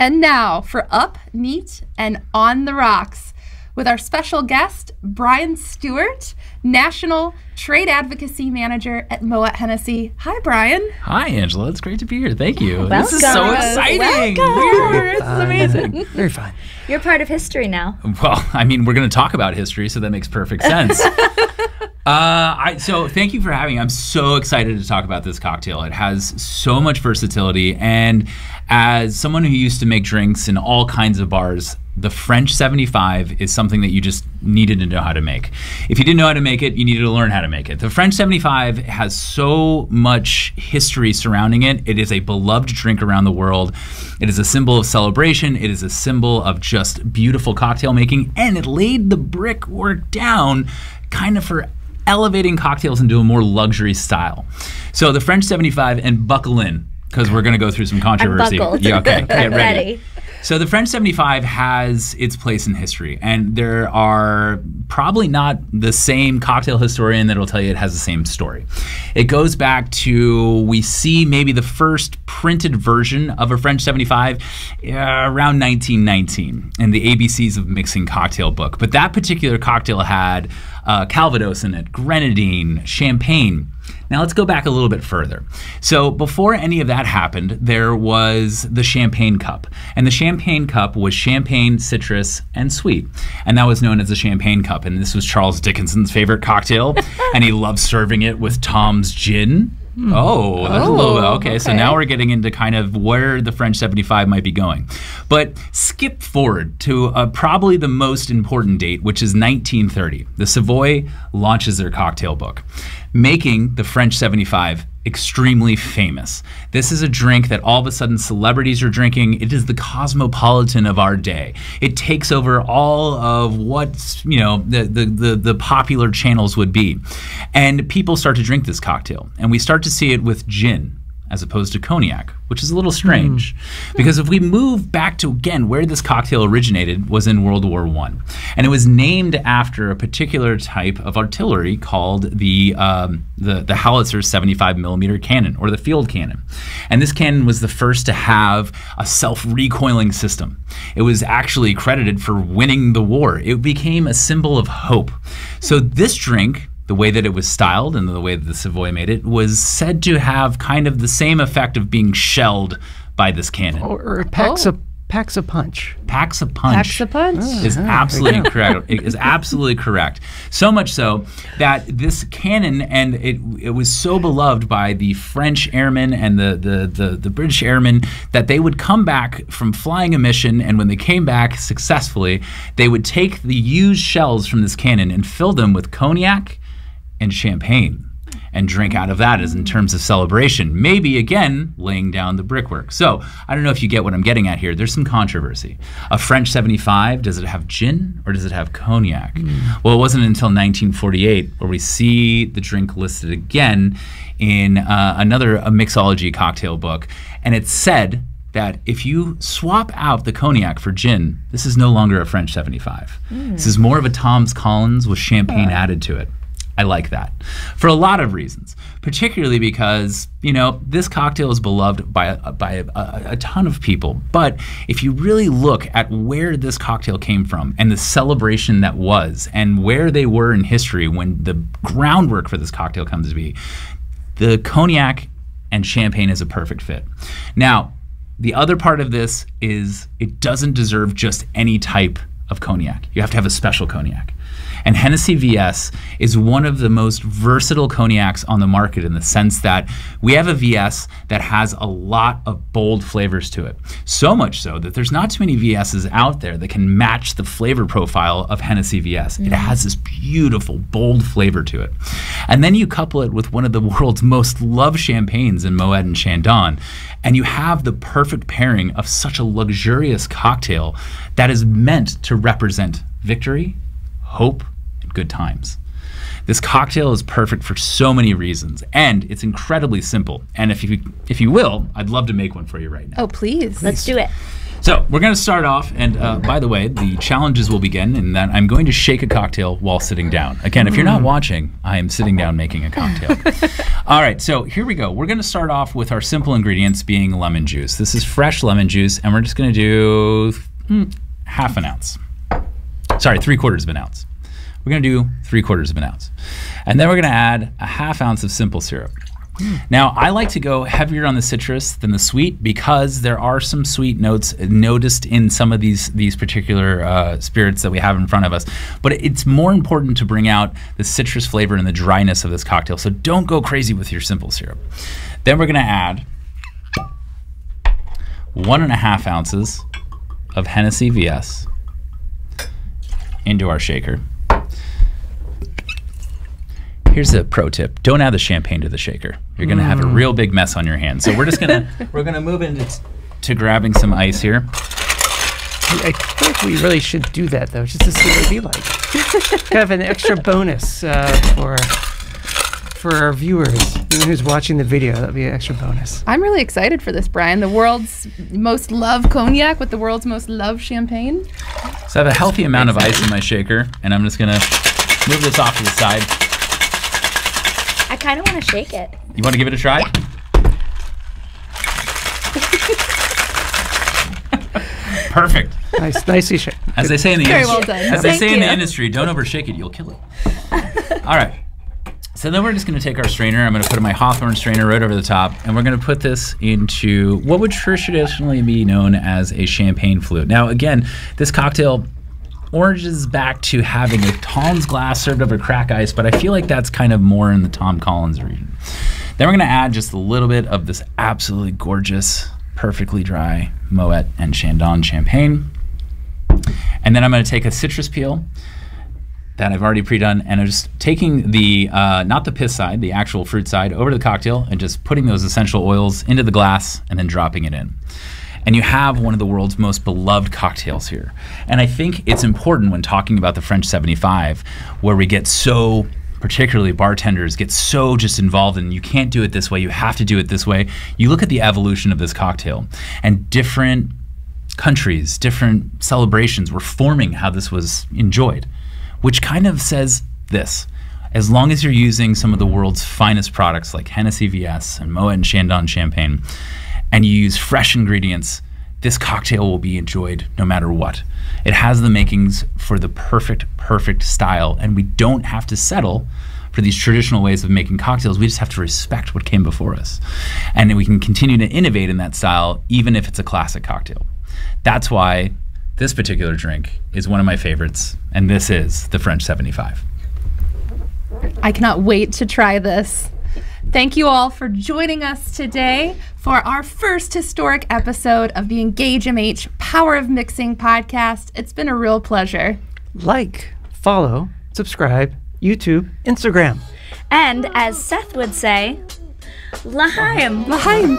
And now for Up, Neat, and On the Rocks with our special guest, Brian Stewart, National Trade Advocacy Manager at Moët Hennessy. Hi, Brian. Hi, Angela. It's great to be here. Thank you. Welcome. This is so exciting. This is amazing. Very fun. You're part of history now. Well, I mean, we're going to talk about history, so that makes perfect sense. So thank you for having me. I'm so excited to talk about this cocktail. It has so much versatility, and as someone who used to make drinks in all kinds of bars, the French 75 is something that you just needed to know how to make. If you didn't know how to make it, you needed to learn how to make it. The French 75 has so much history surrounding it. It is a beloved drink around the world. It is a symbol of celebration. It is a symbol of just beautiful cocktail making, and it laid the brickwork down kind of for elevating cocktails into a more luxury style. So the French 75, and buckle in, because we're going to go through some controversy. I'm buckled. Yeah, okay, get ready. So the French 75 has its place in history, and there are probably not the same cocktail historian that will tell you it has the same story. It goes back to, we see maybe the first printed version of a French 75 around 1919 in the ABCs of Mixing cocktail book. But that particular cocktail had Calvados in it, grenadine, champagne. Now let's go back a little bit further. So before any of that happened, there was the champagne cup. And the champagne cup was champagne, citrus, and sweet. And that was known as the champagne cup. And this was Charles Dickinson's favorite cocktail. And he loved serving it with Tom's gin. Oh, that's a little bit, okay. So now we're getting into kind of where the French 75 might be going. But skip forward to probably the most important date, which is 1930. The Savoy launches their cocktail book, making the French 75 extremely famous. This is a drink that all of a sudden celebrities are drinking. It is the cosmopolitan of our day. It takes over all of what, you know, the popular channels would be. And people start to drink this cocktail. And we start to see it with gin as opposed to cognac, which is a little strange. Because if we move back to, again, where this cocktail originated was in World War I. And it was named after a particular type of artillery called the Howitzer 75mm cannon, or the field cannon. And this cannon was the first to have a self-recoiling system. It was actually credited for winning the war. It became a symbol of hope. So this drink, the way that it was styled and the way that the Savoy made it, was said to have kind of the same effect of being shelled by this cannon. Or it packs a punch. Packs a punch. Packs a punch. Is absolutely correct. It is absolutely correct. So much so that this cannon, and it was so beloved by the French airmen and the British airmen that they would come back from flying a mission, and when they came back successfully, they would take the used shells from this cannon and fill them with cognac and champagne and drink out of that as in terms of celebration, maybe again laying down the brickwork. So I don't know if you get what I'm getting at here. There's some controversy. A French 75, does it have gin or does it have cognac? Well, it wasn't until 1948 where we see the drink listed again in another mixology cocktail book, and it said that if you swap out the cognac for gin, this is no longer a French 75. This is more of a Tom's Collins with champagne added to it. I like that for a lot of reasons, particularly because, you know, this cocktail is beloved by a ton of people. But if you really look at where this cocktail came from and the celebration that was and where they were in history when the groundwork for this cocktail comes to be, the cognac and champagne is a perfect fit. Now, the other part of this is it doesn't deserve just any type of cognac. You have to have a special cognac. And Hennessy V.S. is one of the most versatile cognacs on the market in the sense that we have a V.S. that has a lot of bold flavors to it. So much so that there's not too many V.S.s out there that can match the flavor profile of Hennessy V.S. It has this beautiful, bold flavor to it. And then you couple it with one of the world's most loved champagnes in Moët and Chandon, and you have the perfect pairing of such a luxurious cocktail that is meant to represent victory, hope, and good times. This cocktail is perfect for so many reasons, and it's incredibly simple. And if you will, I'd love to make one for you right now. Oh, please. Let's do it. So we're going to start off, and by the way, the challenges will begin in that I'm going to shake a cocktail while sitting down. Again, if you're not watching, I am sitting down making a cocktail. All right, so here we go. We're going to start off with our simple ingredients being lemon juice. This is fresh lemon juice, and we're just going to do half an ounce. Sorry, 3/4 of an ounce. We're going to do 3/4 of an ounce. And then we're going to add a half ounce of simple syrup. Now, I like to go heavier on the citrus than the sweet because there are some sweet notes noticed in some of these particular spirits that we have in front of us. But it's more important to bring out the citrus flavor and the dryness of this cocktail. So don't go crazy with your simple syrup. Then we're going to add 1.5 ounces of Hennessy V.S. into our shaker. Here's a pro tip: don't add the champagne to the shaker. You're gonna have a real big mess on your hands. So we're gonna move into grabbing some ice here. I think we really should do that though, just to see what it'd be like. Kind of an extra bonus for our viewers, anyone who's watching the video. That'd be an extra bonus. I'm really excited for this, Brian. The world's most loved cognac with the world's most loved champagne. So I have a healthy amount of ice in my shaker, and I'm just gonna move this off to the side. I kind of want to shake it. You want to give it a try? Yeah. Perfect. Nicely shaken. As they say in the Very industry, well done. as they say in the you. industry, don't overshake it, you'll kill it. All right. So then we're just going to take our strainer. I'm going to put my Hawthorne strainer right over the top, and we're going to put this into what would traditionally be known as a champagne flute. Now, again, this cocktail oranges back to having a Tom's glass served over crack ice, but I feel like that's kind of more in the Tom Collins region. Then we're going to add just a little bit of this absolutely gorgeous, perfectly dry Moët and Chandon champagne. And then I'm going to take a citrus peel that I've already pre-done, and I'm just taking the, not the piss side, the actual fruit side, over to the cocktail and just putting those essential oils into the glass and then dropping it in. And you have one of the world's most beloved cocktails here. And I think it's important when talking about the French 75, where we get so, particularly bartenders, get so just involved in, you can't do it this way, you have to do it this way. You look at the evolution of this cocktail, and different countries, different celebrations were forming how this was enjoyed, which kind of says this: as long as you're using some of the world's finest products like Hennessy V.S. and Moët and Chandon champagne, and you use fresh ingredients, this cocktail will be enjoyed no matter what. It has the makings for the perfect style, and we don't have to settle for these traditional ways of making cocktails. We just have to respect what came before us. And then we can continue to innovate in that style, even if it's a classic cocktail. That's why this particular drink is one of my favorites, and this is the French 75. I cannot wait to try this. Thank you all for joining us today for our first historic episode of the Engage MH Power of Mixing podcast. It's been a real pleasure. Like, follow, subscribe, YouTube, Instagram. And as Seth would say, L'chaim. L'chaim.